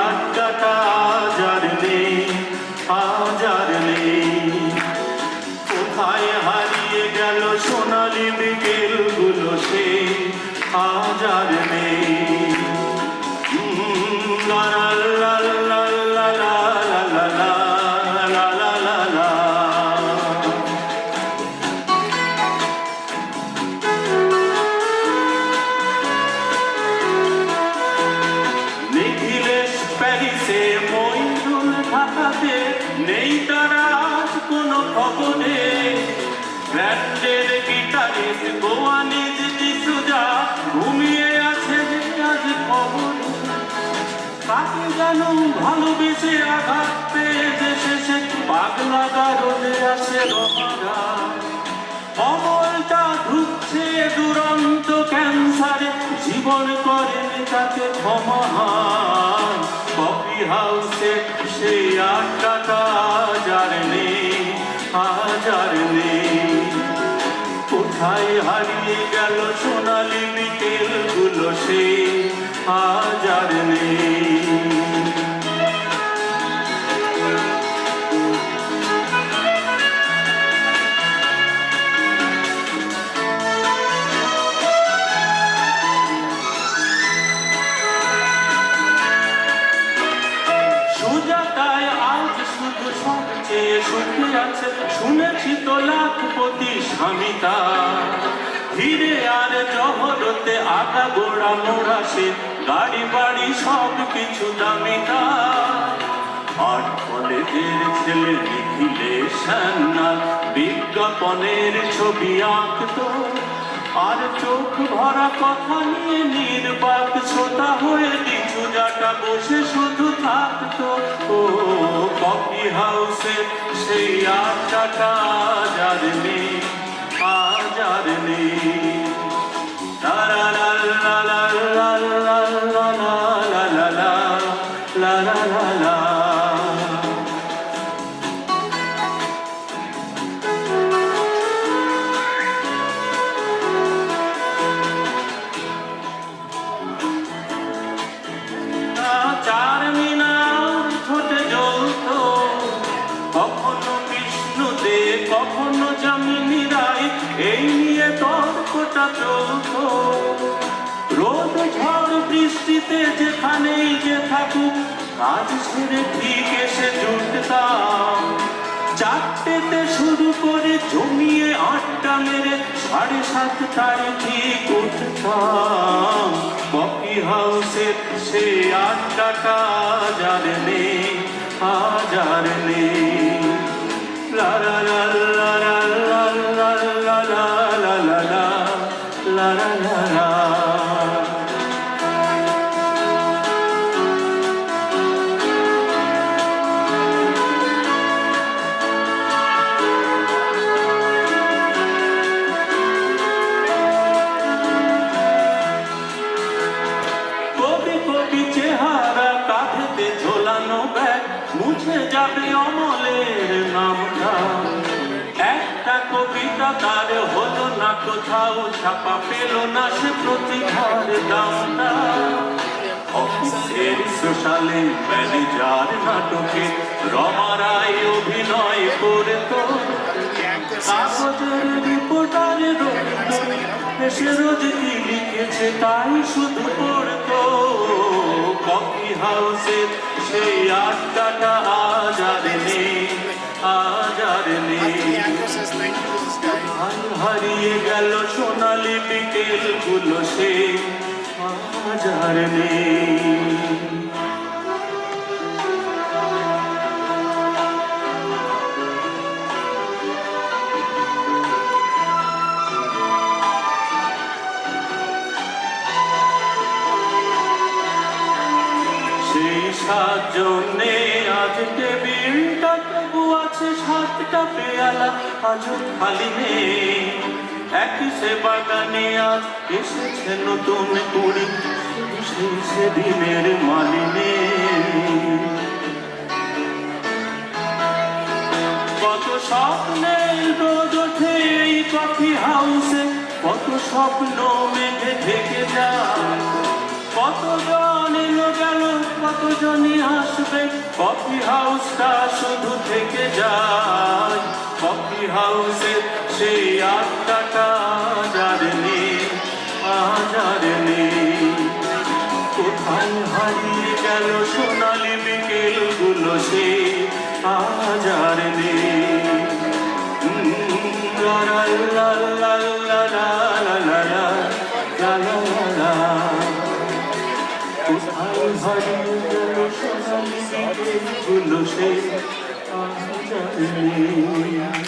আড্ডাটা আজ আর নেই, আজ আর নেই। কোথায় হারিয়ে গেল সোনালি বিকেলগুলো, সে আজ আর নেই। লা লা লা লা লা লা লা লা লা লা লা। নিখিলেশ প্যারিসে, মইনুল ঢাকাতে, নেই তারা আজ কোনো খবরে। ব্র্যান্ডের গিটারিস্ট গোয়ানিজ ডিসুজা ঘুমিয়ে আছে আজ খবরে। কাকে যেন ভালোবেসে আঘাত পেয়ে যে শেষে পাগলা গারদে আসে রমারা। অমলটা ঢুকছে দুরন্ত ক্যান্সারে, জীবন করেন তাকে ক্ষমাহান। কফি হাউসে সেই আড্ডাটা আজ আর নেই, আজ আর নেই। কোথায় হারিয়ে গেল সোনালি বিকেলগুলো, সে আজ আর নেই। সুজাতায় আজ শুধু সবচেয়ে সুখে আছে, শুনেছি তো লাখপতি স্বামী তার। হিরে আর জহরতে আগা গোড়া মোড়া সে, গাড়ি বাড়ি সব কিছু দামি তার। আর কলেজের ছেলে নিখিলেশ সান্যাল বিজ্ঞাপনের ছবি আঁকতো, আর চোখ ভরা কথা নিয়ে নির্বাক শ্রোতা হয়ে ডিসুজাটা বসে শুধু থাকতো। ও কফি হাউসে সেই আড্ডাটা আজ আর নেই, আজ আর নেই। লা লা লা লা লা লা লা লা লা লা লা লা লা লা। চার মিনার ঠোঁটে জ্বলত, কখনো বিষ্ণুদে কখনো যামিনী রায়, এই নিয়ে তর্কটা চলত। রোদ ঝড় বৃষ্টিতে যেখানেই যে থাকুক, কাজ ছেড়ে ঠিক এসে জুটতাম। চারটেতে শুরু করে জমিয়ে আড্ডা মেরে 7:30টায় ঠিক উঠতাম। কফি হাউসের সে আড্ডাটা আজ আর নেই, আজ আর নেই। লা লা লা লা লা লা লা লা লা লা লা লা লা লা। মুছে যাবে অমলের নামটা, একটা কবিতা তার হলো না কোথাও ছাপা, পেল না সে প্রতিভার দামটা। অফিসের সোশ্যালে ম্যানেজার নাটকে রমারাই অভিনয় করতো, কাগজের রিপোর্টারে এসে রোজ কি লিখেছে তাই শুধু পড়তো। কফি হাউসের সেই আড্ডাটা আজ আর নেই, আজ আর নেই। হারিয়ে গেল সোনালি বিকেলগুলো, সে আজ আর নেই। সেই 7 জনে আজ টেবিলটা তবু আছে, 7টা পেয়ালা আজও খালি নেই। একই সে বাগানে আজ এসেছে নতুন কুড়ি, সেই সেদিনের মালিনী। কত স্বপ্নের রোদ ওঠে এই কফি হাউসে, কত স্বপ্ন মেঘে ঢেকে যায়। কতজন এলো গেল, কতজনই আসবে, কফি হাউসটা শুধু থেকে যায়। কফি হাউসে সেই আড্ডাটা যার নেই, আজ আর নেই। কোথায় হারিয়ে গেল সোনালি বিকেলগুলো, সে আজ আর নেই। লা লা লা লা লা লা লা লা লা লা লা। কোথায় হারিয়ে গেল সোনালি বিকেলগুলো, সে আজ আর নেই।